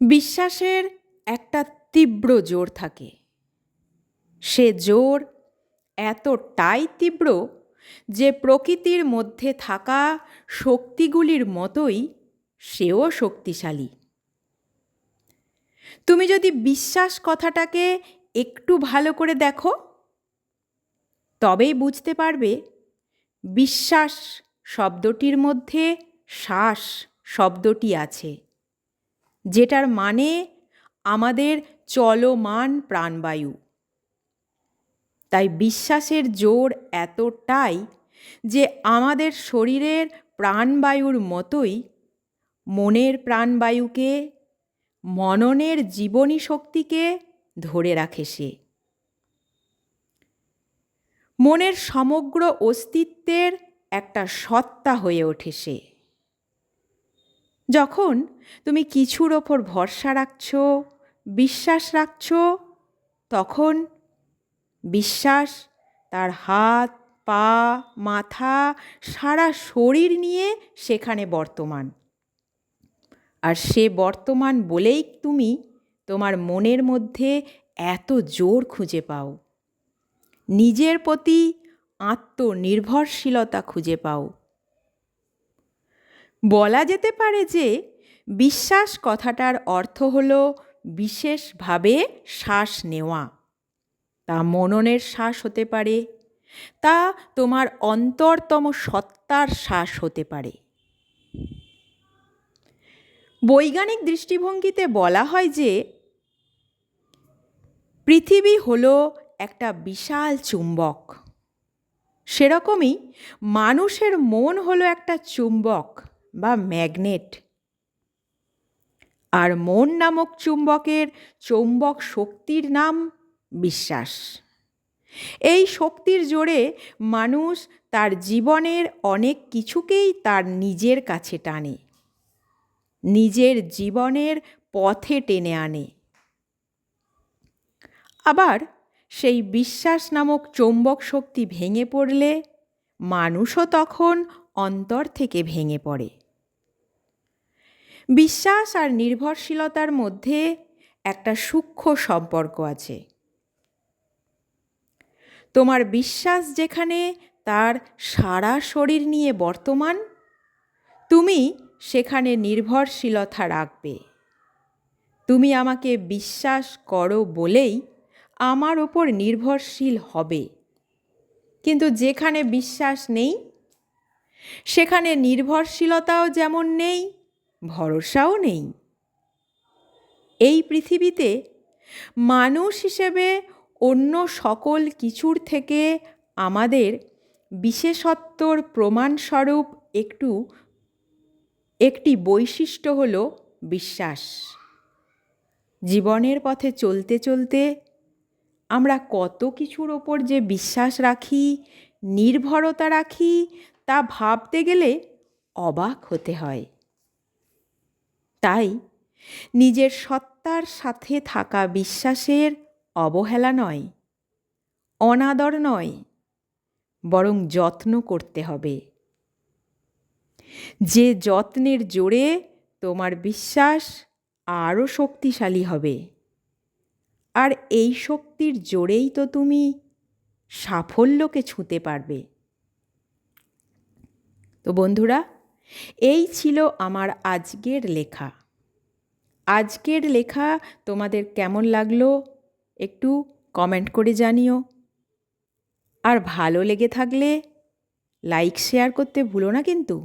বিশ্বাসের একটা তীব্র জোর থাকে। সে জোর এতটাই তীব্র যে প্রকৃতির মধ্যে থাকা শক্তিগুলির মতোই সেও শক্তিশালী। তুমি যদি বিশ্বাস কথাটাকে একটু ভালো করে দেখো, তবেই বুঝতে পারবে বিশ্বাস শব্দটির মধ্যে শ্বাস শব্দটি আছে, যেটার মানে আমাদের চলমান প্রাণবায়ু। তাই বিশ্বাসের জোর এতটাই যে আমাদের শরীরের প্রাণবায়ুর মতোই মনের প্রাণবায়ুকে, মননের জীবনী শক্তিকে ধরে রাখে সে। মনের সমগ্র অস্তিত্বের একটা সত্তা হয়ে ওঠে সে। যখন তুমি কিছুর ওপর ভরসা রাখছো, বিশ্বাস রাখছো, তখন বিশ্বাস তার হাত, পা, মাথা, সারা শরীর নিয়ে সেখানে বর্তমান। আর সে বর্তমান বলেই তুমি তোমার মনের মধ্যে এত জোর খুঁজে পাও, নিজের প্রতি আত্মনির্ভরশীলতা খুঁজে পাও। বলা যেতে পারে যে বিশ্বাস কথাটার অর্থ হলো বিশেষভাবে শ্বাস নেওয়া। তা মননের শ্বাস হতে পারে, তা তোমার অন্তরতম সত্তার শ্বাস হতে পারে। বৈজ্ঞানিক দৃষ্টিভঙ্গিতে বলা হয় যে পৃথিবী হলো একটা বিশাল চুম্বক। সেরকমই মানুষের মন হলো একটা চুম্বক বা ম্যাগনেট। আর মন নামক চুম্বকের চৌম্বক শক্তির নাম বিশ্বাস। এই শক্তির জোরে মানুষ তার জীবনের অনেক কিছুকেই তার নিজের কাছে টানে, নিজের জীবনের পথে টেনে আনে। আবার সেই বিশ্বাস নামক চৌম্বক শক্তি ভেঙে পড়লে মানুষও তখন অন্তর থেকে ভেঙে পড়ে। বিশ্বাস আর নির্ভরশীলতার মধ্যে একটা সূক্ষ্ম সম্পর্ক আছে। তোমার বিশ্বাস যেখানে তার সারা শরীর নিয়ে বর্তমান, তুমি সেখানে নির্ভরশীলতা রাখবে। তুমি আমাকে বিশ্বাস করো বলেই আমার ওপর নির্ভরশীল হবে। কিন্তু যেখানে বিশ্বাস নেই, সেখানে নির্ভরশীলতাও যেমন নেই, ভরসাও নেই। এই পৃথিবীতে মানুষ হিসেবে অন্য সকল কিছুর থেকে আমাদের বিশেষত্বর প্রমাণস্বরূপ একটি বৈশিষ্ট্য হল বিশ্বাস। জীবনের পথে চলতে চলতে আমরা কত কিছুর ওপর যে বিশ্বাস রাখি, নির্ভরতা রাখি, তা ভাবতে গেলে অবাক হতে হয়। তাই নিজের সত্তার সাথে থাকা বিশ্বাসের অবহেলা নয়, অনাদর নয়, বরং যত্ন করতে হবে। যে যত্নের জোরে তোমার বিশ্বাস আরও শক্তিশালী হবে। আর এই শক্তির জোরেই তো তুমি সাফল্যকে ছুঁতে পারবে। তো বন্ধুরা, এই ছিল আমার আজকের লেখা। আজকের লেখা তোমাদের কেমন লাগলো একটু কমেন্ট করে জানিও। আর ভালো লেগে থাকলে লাইক শেয়ার করতে ভুলো না কিন্তু।